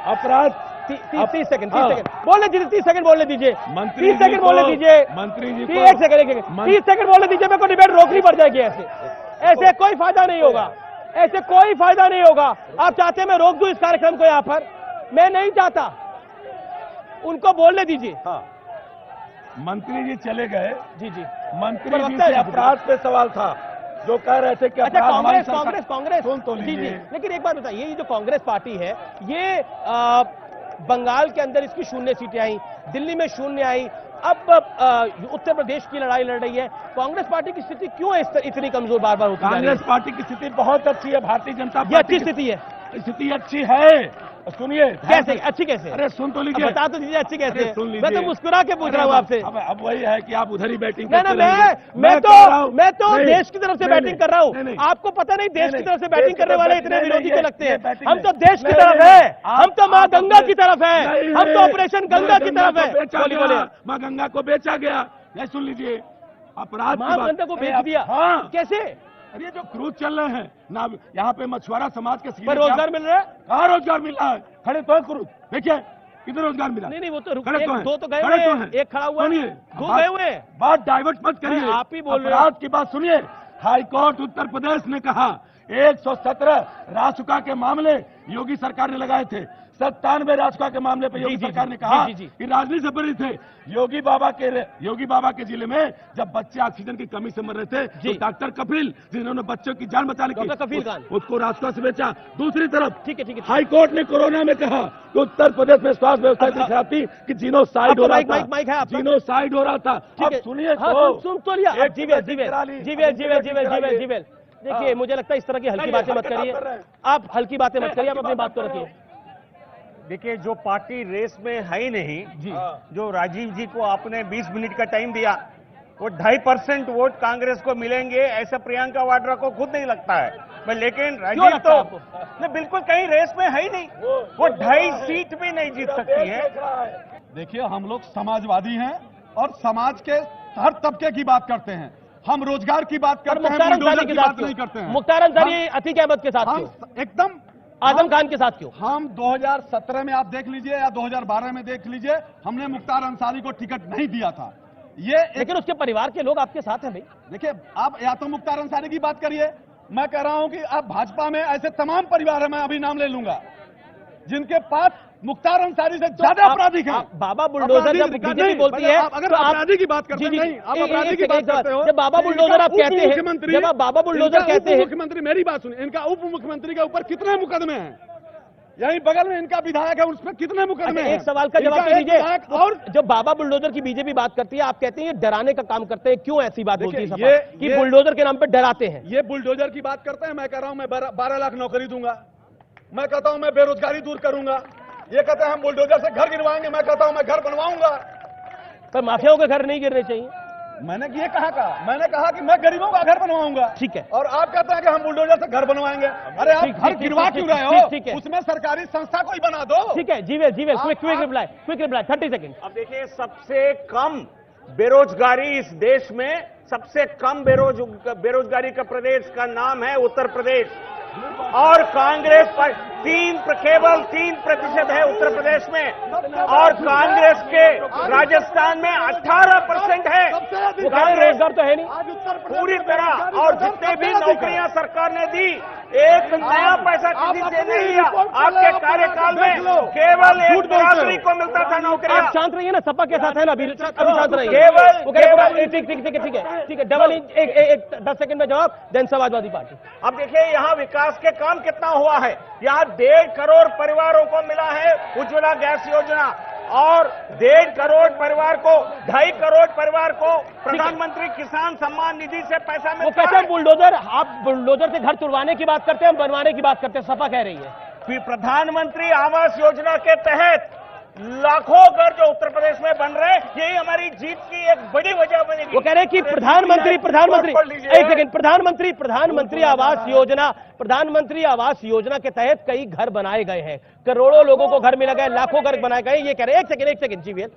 अपराध 30 सेकंड बोलने दीजिए, 30 सेकंड बोलने दीजिए, 30 सेकंड बोलने दीजिए मंत्री जी, 1 सेकंड 30 सेकंड बोलने दीजिए। मेरे को डिबेट रोकनी पड़ जाएगी। ऐसे कोई फायदा नहीं होगा, ऐसे कोई फायदा नहीं होगा। आप चाहते हैं मैं रोक दूं इस कार्यक्रम को? यहाँ पर मैं नहीं चाहता, उनको बोलने दीजिए। मंत्री जी चले गए। जी मंत्री जी से अपराध पे सवाल था जो कह रहे थे कि अच्छा, कांग्रेस सुन तो लीजिए। लेकिन एक बात बताइए, ये जो कांग्रेस पार्टी है, ये बंगाल के अंदर इसकी 0 सीटें आई, दिल्ली में 0 आई, अब उत्तर प्रदेश की लड़ाई लड़ रही है। कांग्रेस पार्टी की स्थिति क्यों इतनी कमजोर बार बार होती है? कांग्रेस पार्टी की स्थिति बहुत अच्छी है। भारतीय जनता पार्टी अच्छी स्थिति है, स्थिति अच्छी है। सुनिए कैसे अच्छी कैसे? अरे सुन तो लीजिए, बता तो दीजिए अच्छी कैसे? सुन लीजिए, मैं तो मुस्कुरा के पूछ रहा हूँ आपसे। अब वही है कि आप उधर ही बैटिंग मैं तो देश की तरफ से बैटिंग कर रहा हूँ। आपको पता नहीं देश की तरफ से बैटिंग करने वाले इतने विरोधी को लगते हैं। हम तो देश की तरफ है, हम तो माँ गंगा की तरफ है, हम तो ऑपरेशन गंगा की तरफ है। बोलिए, माँ गंगा को बेचा गया। नहीं सुन लीजिए, अपराध माँ गंगा को बेच दिया? हाँ, कैसे? अरे जो क्रूज चल रहे हैं ना, यहाँ पे मछुआरा समाज के पर रोजगार मिल रहा है? कहाँ रोजगार मिल रहा है? खड़े तो है क्रूज, देखिए किधर रोजगार मिला? नहीं वो तो खड़े तो हैं, दो तो गए हुए हैं, एक खड़ा हुआ है, 2 गए हुए हैं। बात डाइवर्ट मत करिए, आप ही बोल रहे हैं। अपराध की बात सुनिए। हाईकोर्ट उत्तर प्रदेश ने कहा 117 रासुका के मामले योगी सरकार ने लगाए थे। 97 रासुका के मामले पर योगी सरकार ने कहा कि राजनीति से प्रेरित थे। योगी बाबा के जिले में जब बच्चे ऑक्सीजन की कमी से मर रहे थे तो डॉक्टर कपिल जिन्होंने बच्चों की जान बचाने की उसको रासुका से बेचा। दूसरी तरफ ठीक है हाईकोर्ट ने कोरोना में कहा कि उत्तर प्रदेश में स्वास्थ्य व्यवस्था इतनी खराब थी कि जीनोसाइड हो रहा था, जीनोसाइड हो रहा था। अब सुनिए, सुन तो लिया। जीवेल देखिए, मुझे लगता है इस तरह की हल्की बातें मत करिए, आप हल्की बातें मत करिए, आप अपनी बात को रखिए। देखिए, जो पार्टी रेस में है ही नहीं जी, जो राजीव जी को आपने 20 मिनट का टाइम दिया, वो 2.5% वोट कांग्रेस को मिलेंगे ऐसा प्रियंका वाड्रा को खुद नहीं लगता है। लेकिन राजीव तो नहीं, बिल्कुल कहीं रेस में है ही नहीं, वो 2.5 सीट भी नहीं जीत सकती है। देखिए, हम लोग समाजवादी हैं और समाज के हर तबके की बात करते हैं। हम रोजगार की बात करते हैं, बुलडोजर की बात नहीं करते हैं। मुख्तार अंसारी अतीक अहमद के साथ क्यों? एकदम आजम खान के साथ क्यों? हम 2017 में आप देख लीजिए या 2012 में देख लीजिए, हमने मुख्तार अंसारी को टिकट नहीं दिया था। लेकिन उसके परिवार के लोग आपके साथ हैं भाई। देखिए, आप या तो मुख्तार अंसारी की बात करिए, मैं कह रहा हूं कि आप भाजपा में ऐसे तमाम परिवार है, मैं अभी नाम ले लूंगा, जिनके पास मुख्तार अंसारी से ज्यादा आपराधिक है। बाबा बुलडोजर जब बीजेपी बोलती है, अगर अपराधी की बात करते हैं, नहीं आप अपराधी की बात करते हो, जब बाबा बुलडोजर आप कहते हैं, जब आप बाबा बुलडोजर कहते हैं, मुख्यमंत्री मेरी बात सुनिए, इनका उप मुख्यमंत्री के ऊपर कितने मुकदमे हैं? यही बगल में इनका विधायक है, उसमें कितने मुकदमे हैं? एक सवाल का जवाब दीजिए। और जब बाबा बुलडोजर की बीजेपी बात करती है, आप कहते हैं ये डराने का काम करते हैं, क्यों ऐसी बात बोलती है कि बुलडोजर के नाम पे डराते हैं? ये बुलडोजर की बात करते हैं, मैं कह रहा हूं मैं 12 लाख नौकरी दूंगा, मैं कहता हूं मैं बेरोजगारी दूर करूंगा। ये कहते हैं हम बुलडोजर से घर गिरवाएंगे, मैं कहता हूं मैं घर बनवाऊंगा। पर माफियाओं के घर नहीं गिरने चाहिए। मैंने ये कहा मैंने कहा कि मैं गरीबों का घर बनवाऊंगा। ठीक है। और आप कहते हैं कि हम बुलडोजर से घर बनवाएंगे। अरे आप घर गिरवा क्यों रहे हो? उसमें सरकारी संस्था कोई बना दो। ठीक है, जीवेल क्विक रिप्लाई 30 सेकंड। अब देखिए, सबसे कम बेरोजगारी इस देश में, सबसे कम बेरोजगारी का प्रदेश का नाम है उत्तर प्रदेश, और कांग्रेस पर केवल 3% है उत्तर प्रदेश में, और कांग्रेस के राजस्थान में 18% है। रोजगार तो है नहीं पूरी तरह, और जितने भी नौकरियां सरकार ने दी, एक नया पैसा किसी से नहीं लिया। आपके कार्यकाल में केवल एक बिरादरी को मिलता था नौकरियां। आप शांत रहिए ना, सपा के साथ है ना, अभी शांत रहिए। ठीक है, डबल एक 10 सेकंड में जवाब, देन समाजवादी पार्टी। अब देखिए, यहाँ विकास के काम कितना हुआ है। यहाँ 1.5 करोड़ परिवारों को मिला है उज्ज्वला गैस योजना, और 1.5 करोड़ परिवार को, 2.5 करोड़ परिवार को प्रधानमंत्री किसान सम्मान निधि से पैसा वो मिलता कहते है। हैं बुलडोजर, आप बुलडोजर से घर तुड़वाने की बात करते हैं, हम बनवाने की बात करते हैं, सपा कह रही है। फिर प्रधानमंत्री आवास योजना के तहत लाखों घर जो उत्तर प्रदेश में बन रहे हैं, यही हमारी जीत की एक बड़ी वजह बनेगी। वो कह रहे हैं कि प्रधानमंत्री एक सेकंड, प्रधानमंत्री आवास योजना के तहत कई घर बनाए गए हैं, करोड़ों लोगों को घर मिला गया, लाखों घर बनाए गए। ये कह रहे हैं, एक सेकंड जी वीएल,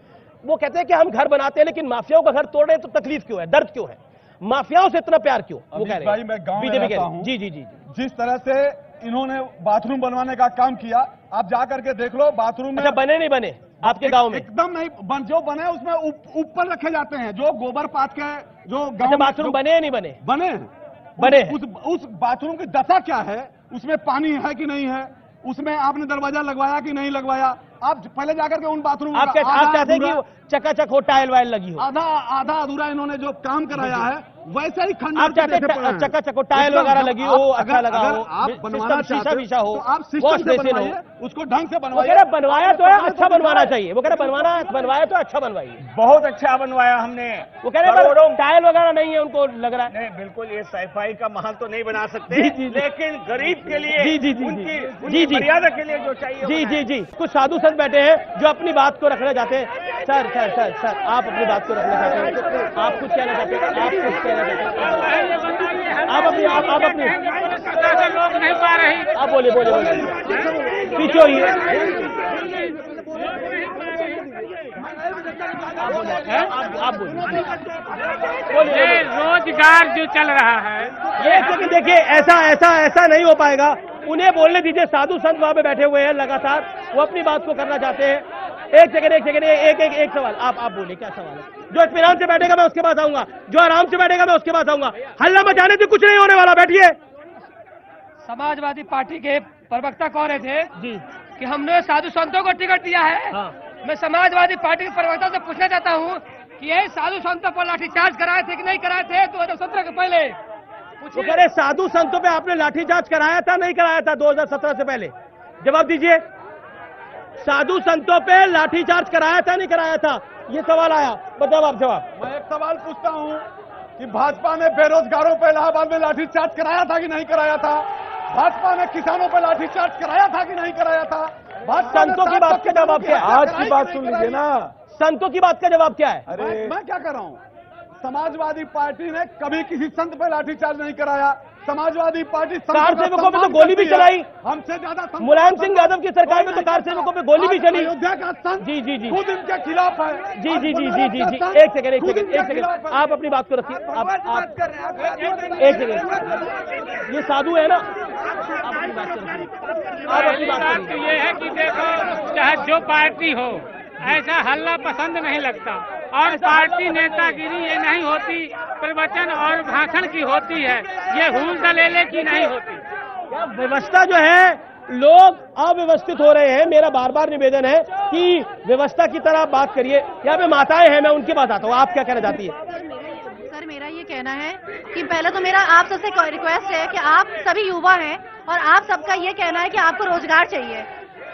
वो कहते हैं कि हम घर बनाते हैं लेकिन माफियाओं का घर तोड़ रहे हैं, तो तकलीफ क्यों है, दर्द क्यों है, माफियाओं से इतना प्यार क्यों? वो कह रहे भाई, मैं गांव में रहता हूं। जी जी जी, जिस तरह से इन्होंने बाथरूम बनवाने का काम किया, आप जा करके देख लो बाथरूम में। अच्छा, बने नहीं बने आपके गांव में? एकदम नहीं जो बने उसमें ऊपर रखे जाते हैं, जो गोबर पात के जो गांव में बाथरूम बने या नहीं बने? बने उस बाथरूम की दशा क्या है, उसमें पानी है कि नहीं है, उसमें आपने दरवाजा लगवाया कि नहीं लगवाया? आप पहले जाकर के उन बाथरूम आप चाहते हैं कि चकाचक हो, टाइल वाइल लगी हो? आधा अधूरा इन्होंने जो काम कराया है वैसे ही खंड। आप चाहते हैं चकाचक हो, टाइल वगैरह लगी हो, अच्छा लगा हो, आप बनवाना शीशा हो, तो आप सिस्टम से बनवाइए, उसको ढंग से बनवाइए। वो कह रहे बनवाया तो है, अच्छा बनवाना चाहिए। वो कह रहे बनवाया तो अच्छा बनवाइए। बहुत अच्छा बनवाया हमने। वो कह रहे टाइल वगैरह नहीं है, उनको लग रहा है। नहीं, बिल्कुल ये सफाई का महल तो नहीं बना सकते, लेकिन गरीब के लिए, उनकी मर्यादा के लिए जो चाहिए। जी, कुछ साधु संत बैठे हैं जो अपनी बात को रखना चाहते हैं। सर, आप अपनी बात को रखना चाहते हैं, आप कुछ कहना चाहते हैं? आप अपनी लोग नहीं पा रहे, आप बोले पीछे होइए। आप बोलिए। रोजगार जो चल रहा है, ये देखिए, ऐसा नहीं हो पाएगा। उन्हें बोलने दीजिए, साधु संत वहां पे बैठे हुए हैं लगातार, वो अपनी बात को करना चाहते हैं। एक सेकंड, एक सवाल आप बोलिए, क्या सवाल है? जो इत्मीनान से बैठेगा मैं उसके पास आऊंगा, जो आराम से बैठेगा मैं उसके पास आऊंगा। हल्ला मचाने से कुछ नहीं होने वाला, बैठिए। समाजवादी पार्टी के प्रवक्ता कह रहे थे जी कि हमने साधु संतों को टिकट दिया है। हाँ। मैं समाजवादी पार्टी के प्रवक्ता से पूछना चाहता हूँ कि ये साधु संतों पर लाठीचार्ज कराए थे कि नहीं कराए थे 2017 के पहले? वो कह रहे साधु संतों पे आपने लाठीचार्ज कराया था, नहीं कराया था 2017 से पहले? जवाब दीजिए। साधु संतों पे लाठीचार्ज कराया था, नहीं कराया था? ये सवाल आया, बताओ आप जवाब। मैं एक सवाल पूछता हूं कि भाजपा ने बेरोजगारों पे इलाहाबाद में लाठीचार्ज कराया था कि नहीं कराया था? भाजपा ने किसानों पे लाठीचार्ज कराया था कि नहीं कराया था? संतों की बात का जवाब क्या है? आज की बात सुन लीजिए ना, संतों की बात का जवाब क्या है? अरे मैं क्या कर रहा हूं? समाजवादी पार्टी ने कभी किसी संत पे लाठीचार्ज नहीं कराया। समाजवादी पार्टी कार सेवकों पे तो गोली भी चलाई, हमसे ज्यादा। मुलायम सिंह यादव की सरकार में तो कार सेवकों पे गोली भी चली। अयोध्या का संत जी खुद इनके खिलाफ है। जी। एक सेकंड, आप अपनी बात को रखिए। आप एक सेकंड, ये साधु है ना, आप अपनी बात को रखिए। आप अपनी बात तो ये है कि देखो, चाहे जो पार्टी हो, ऐसा हल्ला पसंद नहीं लगता, और पार्टी नेतागिरी ये नहीं होती, प्रवचन और भाषण की होती है, ये हुल दलेले की नहीं होती। व्यवस्था जो है, लोग अव्यवस्थित हो रहे हैं। मेरा बार बार निवेदन है कि व्यवस्था की तरह बात करिए। यहाँ पे माताएं हैं, मैं उनके पास आता हूँ। आप क्या कहना चाहती है? सर, मेरा ये कहना है कि पहले तो मेरा आप सबसे रिक्वेस्ट है कि आप सभी युवा हैं और आप सबका ये कहना है कि आपको रोजगार चाहिए।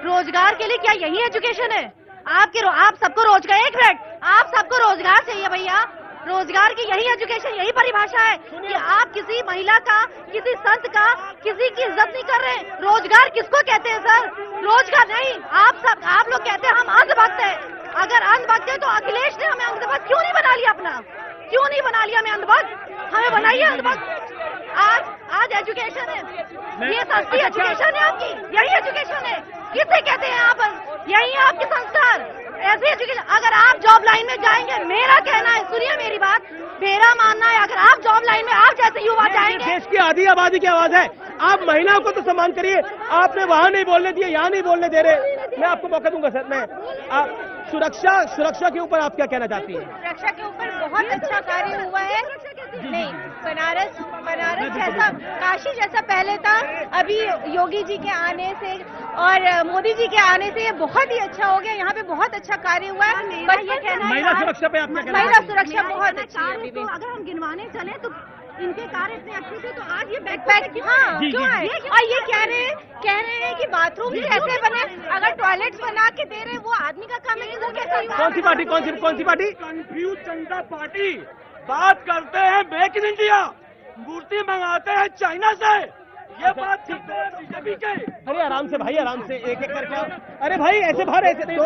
रोजगार के लिए क्या यही एजुकेशन है? आप सबको रोजगार, एक मिनट, आप सबको रोजगार चाहिए भैया। रोजगार की यही एजुकेशन, यही परिभाषा है कि आप किसी महिला का, किसी संत का, किसी की इज्जत नहीं कर रहे। रोजगार किसको कहते हैं सर? रोजगार नहीं। आप लोग कहते हैं हम अंधभक्त हैं। अगर अंधभक्त है तो अखिलेश ने हमें अंधभक्त क्यों नहीं बना लिया? क्यों नहीं बना लिया हमें अंधभक्त? हमें बनाइए अंधभक्त। आज एजुकेशन है, ये सस्ती एजुकेशन है आपकी, यही एजुकेशन है। किसे कहते हैं आप? यही है आपके संस्कार, ऐसे एजुकेशन। अगर आप जॉब लाइन में जाएंगे, मेरा कहना है, सुनिए मेरी बात, मेरा मानना है, अगर आप जॉब लाइन में आप जैसे युवा जाएंगे। देश की आधी आबादी की आवाज है, आप महिलाओं को तो सम्मान करिए। आपने वहां नहीं बोलने दिए, यहाँ नहीं बोलने दे रहे। मैं आपको मौका दूंगा सर। मैं सुरक्षा के ऊपर आप क्या कहना चाहती हैं? सुरक्षा के ऊपर बहुत अच्छा कार्य हुआ है। नहीं, बनारस जैसा, काशी जैसा पहले था, अभी योगी जी के आने से और मोदी जी के आने से ये बहुत ही अच्छा हो गया। यहाँ पे बहुत अच्छा कार्य हुआ है। बस ये कहना है, महिला सुरक्षा पे आप क्या कहना? महिला सुरक्षा बहुत अच्छी है। अभी भी अगर हम गिनवाने चले तो इनके कार्य इतने अच्छे थे, तो आज ये बैकपैक क्यों है? और ये कह रहे हैं कि बाथरूम भी कैसे बने, अगर टॉयलेट्स बना के दे रहे वो आदमी का काम है कि वो कैसे? कौन सी पार्टी कंफ्यूज जनता पार्टी बात करते हैं मेक इन इंडिया, मूर्ति मंगाते हैं चाइना से, ये बात करते हैं बीजेपी के। अरे आराम से भाई, आराम से, एक एक करके। अरे भाई ऐसे बाहर, ऐसे नहीं,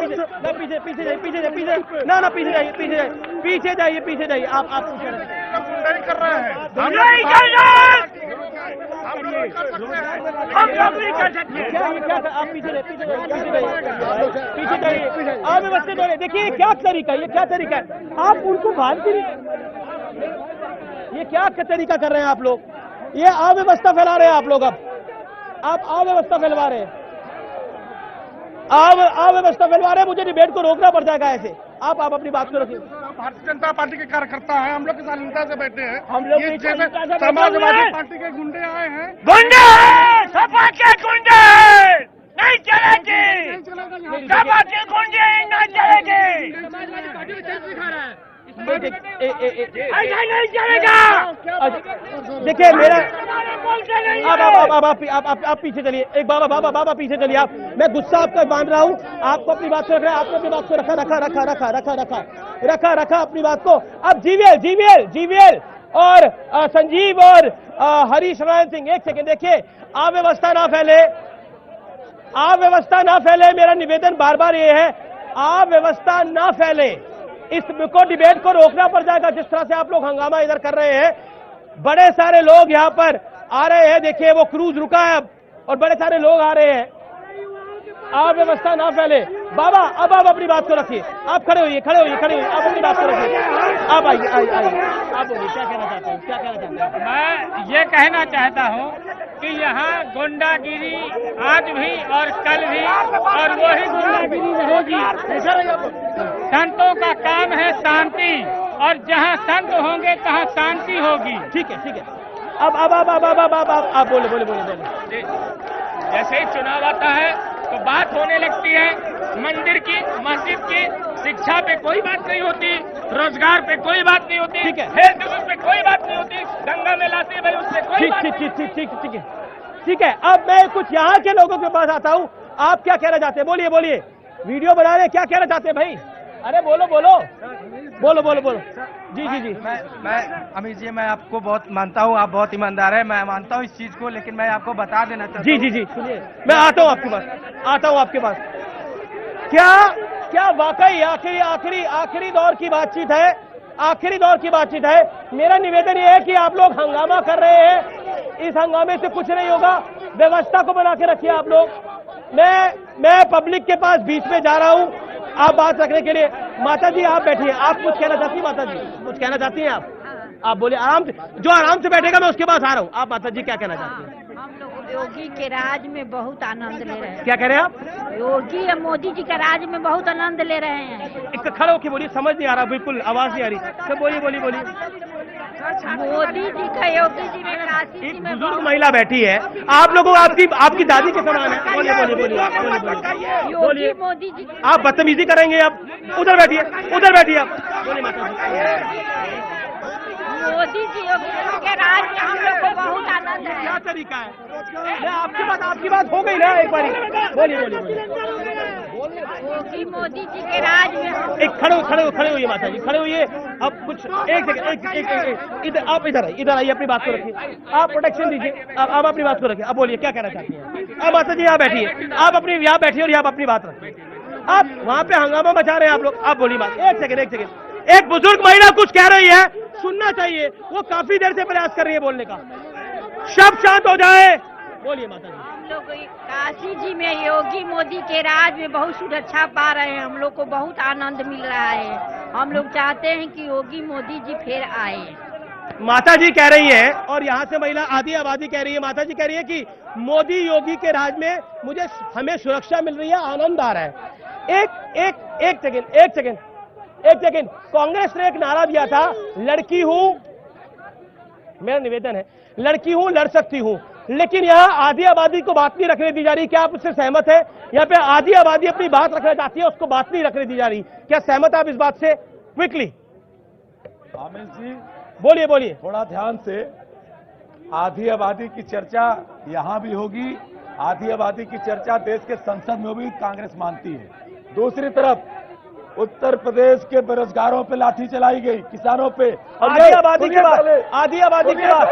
पीछे पीछे जाइए, ना पीछे जाइए, पीछे जाइए। आप नहीं कर रहे हैं, हम नहीं कर रहे, हम लोग नहीं कर सकते। क्या आप पीछे जाइए, अव्यवस्थित हो रहे। देखिए क्या तरीका, ये क्या तरीका है, आप उनको बाहर की, ये क्या तरीका कर रहे हैं आप लोग, ये अव्यवस्था फैला रहे हैं आप लोग। अब आप अव्यवस्था फैलवा रहे हैं, अव्यवस्था फैलवा रहे हैं। मुझे डिबेट को रोकना पड़ जाएगा ऐसे। आप अपनी बात को रखिए। भारतीय जनता पार्टी के कार्यकर्ता हैं, हम लोग के शालीनता से बैठे हैं। हम लोग समाजवादी पार्टी के गुंडे आए हैं, गुंडे, सपा के गुंडे नहीं चलेगी, सपा के गुंडे नहीं चलेगी, समाजवादी पार्टी में चल दिखा रहा है, नहीं चलेगा। देखिए मेरा, आप पीछे चलिए, एक बाबा पीछे चलिए। आप, मैं गुस्सा आपका मान रहा हूँ, आपको अपनी बात से रख रहा है, आपने अपनी बात को रखा अपनी बात को। अब जीवीएल और संजीव और हरीश नारायण सिंह, एक सेकेंड देखिए, अव्यवस्था ना फैले। मेरा निवेदन बार बार ये है, अव्यवस्था ना फैले, इसको डिबेट को रोकना पड़ जाएगा। जिस तरह से आप लोग हंगामा इधर कर रहे हैं, बड़े सारे लोग यहाँ पर आ रहे हैं, देखिए वो क्रूज रुका है अब, और बड़े सारे लोग आ रहे हैं। अव्यवस्था ना फैले। बाबा अब आप अपनी बात को रखिए, आप खड़े होइए, आप अपनी बात को रखिए, आप आइए, आप बोलिए क्या कहना चाहते हैं? मैं ये कहना चाहता हूँ कि यहाँ गुंडागिरी आज भी और कल भी, और वही गुंडागिरी रहेगी। संतों का काम है शांति, और जहाँ संत होंगे तहाँ शांति होगी। ठीक है। अब आप बोले। जैसे ही चुनाव आता है तो बात होने लगती है मंदिर की, मस्जिद की, शिक्षा पे कोई बात नहीं होती, रोजगार पे कोई बात नहीं होती, हेल्थ पे कोई बात नहीं होती, गंगा में लाते भाई उससे कोई बात नहीं। ठीक है। अब मैं कुछ यहाँ के लोगों के पास आता हूँ, आप क्या कहना चाहते हैं? बोलिए, वीडियो बना रहे, क्या कहना चाहते हैं भाई? अरे बोलो। जी। मैं अमित जी, मैं आपको बहुत मानता हूँ, आप बहुत ईमानदार है, मैं मानता हूँ इस चीज को, लेकिन मैं आपको बता देना चाहता हूँ। जी सुनिए, मैं आता हूँ आपके पास। क्या वाकई आखिरी दौर की बातचीत है? मेरा निवेदन ये है कि आप लोग हंगामा कर रहे हैं, इस हंगामे से कुछ नहीं होगा, व्यवस्था को बना के रखिए आप लोग। मैं पब्लिक के पास बीच में जा रहा हूँ, आप बात रखने के लिए। माता जी आप बैठिए, आप कुछ कहना चाहती हैं? माता जी कुछ कहना चाहती हैं आप बोलिए, आराम से बैठेगा, मैं उसके पास आ रहा हूँ। आप माता जी क्या कहना चाहती हैं? हम लोग योगी के राज में बहुत आनंद ले रहे हैं। क्या कह रहे हैं आप? योगी और मोदी जी के राज में बहुत आनंद ले रहे हैं। एक खड़े होकर बोलिए, समझ नहीं आ रहा, बिल्कुल आवाज नहीं आ रही, तो बोलिए। मोदी जी का, योगी जी में, काशी जी में। बुजुर्ग महिला बैठी है, आप लोगों आपकी दादी के समान है। बोलिए। योगी मोदी जी, आप बदतमीजी करेंगे? आप उधर बैठिए आप। बोलिए माता जी। मोदी जी योगी जी के राज में हम लोग को बहुत आनंद है। क्या तरीका है? आपकी बात हो गई ना एक बारी। बोलिए। योगी मोदी जी के राज में एक खड़े होइए माता जी, खड़े होइए। अब कुछ एक सेकंड, आप इधर आइए, अपनी बात को रखिए, आप प्रोटेक्शन दीजिए, आप अपनी बात को रखिए। अब बोलिए क्या कहना चाहती हैं? अब माता जी यहाँ बैठिए, आप यहाँ बैठिए और यहाँ अपनी बात रखिए। आप वहाँ पे हंगामा मचा रहे हैं आप लोग, आप बोलिए बात। एक सेकंड, एक बुजुर्ग महिला कुछ कह रही है, सुनना चाहिए, वो काफी देर से प्रयास कर रही है बोलने का। शब्द शांत हो जाए, बोलिए माता जी। हम लोग काशी जी में योगी मोदी के राज में बहुत सुरक्षा पा रहे हैं, हम लोग को बहुत आनंद मिल रहा है। हम लोग चाहते हैं कि योगी मोदी जी फिर आए। माता जी कह रही है, और यहाँ से महिला आधी आबादी कह रही है, माता जी कह रही है कि मोदी योगी के राज में हमें सुरक्षा मिल रही है, आनंद आ रहा है। एक सेकंड, कांग्रेस ने एक नारा दिया था, लड़की हूं, मेरा निवेदन है, लड़की हूं लड़ सकती हूं, लेकिन यहाँ आधी आबादी को बात नहीं रखने दी जा रही। क्या आप उससे सहमत है? यहाँ पे आधी आबादी अपनी बात रखना चाहती है, उसको बात नहीं रखने दी जा रही। क्या सहमत आप इस बात से? क्विकली आमिर जी बोलिए। थोड़ा ध्यान से आधी आबादी की चर्चा यहां भी होगी, आधी आबादी की चर्चा देश के संसद में भी कांग्रेस मानती है। दूसरी तरफ उत्तर प्रदेश के बेरोजगारों पे लाठी चलाई गई, किसानों पे। आधी आबादी के बाद, आधी आबादी के बाद,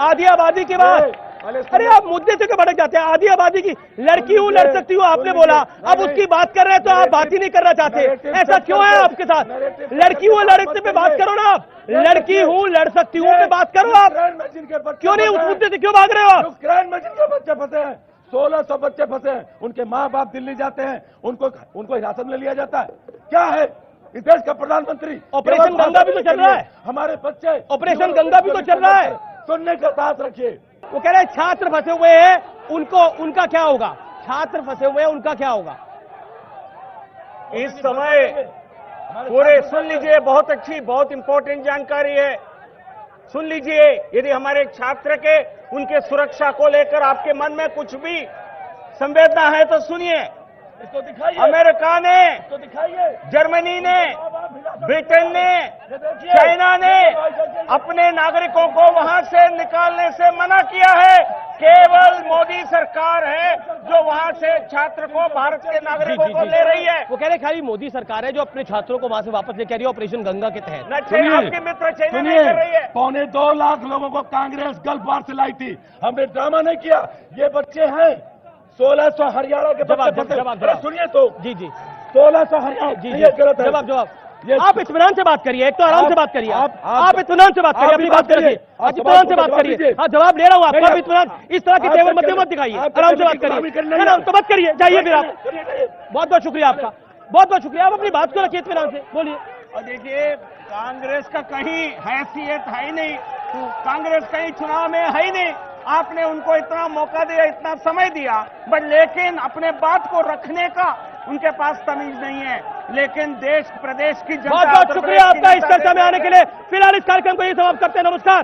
आधी आबादी के बाद, अरे आप मुद्दे से क्यों भटक जाते हैं? आधी आबादी की लड़की हूं, लड़ सकती हूं, आपने बोला, अब उसकी बात कर रहे हैं तो आप बात ही नहीं करना चाहते। ऐसा क्यों है आपके साथ? लड़की हूं, लड़के पे बात करो ना आप। लड़की हूं, लड़ सकती हूं पे बात करो आप। क्यों नहीं उस मुद्दे से क्यों भाग रहे हो आप? ग्रैंड मशीन के बच्चे फंसे हैं, 1600 बच्चे फंसे हैं, उनके माँ बाप दिल्ली जाते हैं, उनको हिरासत में लिया जाता है। क्या है इस देश का प्रधानमंत्री? ऑपरेशन गंगा भी तो चल रहा है, हमारे बच्चे, ऑपरेशन गंगा भी तो चल रहा है। सुनने का साथ रखिए। वो कह रहे हैं छात्र फंसे हुए हैं, उनका क्या होगा? छात्र फंसे हुए हैं, उनका क्या होगा? इस समय पूरे सुन लीजिए, बहुत अच्छी, बहुत इंपॉर्टेंट जानकारी है। सुन लीजिए, यदि हमारे छात्र के उनके सुरक्षा को लेकर आपके मन में कुछ भी संवेदना है तो सुनिए। इसको दिखाइए। अमेरिका ने, इसको दिखाइए। जर्मनी ने, ब्रिटेन ने, चाइना ने अपने नागरिकों को वहां से निकालने से मना किया है। केवल मोदी सरकार है जो वहां से छात्र को, भारत के नागरिकों को ले रही है। वो कह रहे खाली मोदी सरकार है जो अपने छात्रों को वहां से वापस लेकर आ रही है ऑपरेशन गंगा के तहत। आपके मित्र चाइना नहीं कर रही है। 2.25 लाख लोगों को कांग्रेस गल्फ वार से लाई थी, हमने ड्रामा नहीं किया। ये बच्चे हैं 1600 हरियाणा के बच्चे। जवाब सुनिए तो। जी जी, 1600 हरियाणा। जी जी, जवाब। आप इत्मीनान से बात करिए, एक तो आराम से बात करिए। आप इत्मीनान से बात करिए, अपनी बात करिए, इत्मीनान से बात करिए। हाँ, जवाब ले रहा हूँ आपका। इत्मीनान, इस तरह के तेवर मत दिखाइए, आराम से बात करिए। ना तो मत करिए, जाइए फिर आप। बहुत बहुत शुक्रिया आपका, बहुत बहुत शुक्रिया। आप अपनी बात को रखिए इत्मीनान से, बोलिए। और देखिए, कांग्रेस का कहीं हैसियत है ही नहीं, कांग्रेस कहीं चुनाव में है ही नहीं। आपने उनको इतना मौका दिया, इतना समय दिया, बट लेकिन अपने बात को रखने का उनके पास तमीज नहीं है। लेकिन देश प्रदेश की जनता, बहुत बहुत शुक्रिया आपका इस चर्चा में आने के लिए। फिलहाल इस कार्यक्रम को यही समाप्त करते हैं। नमस्कार।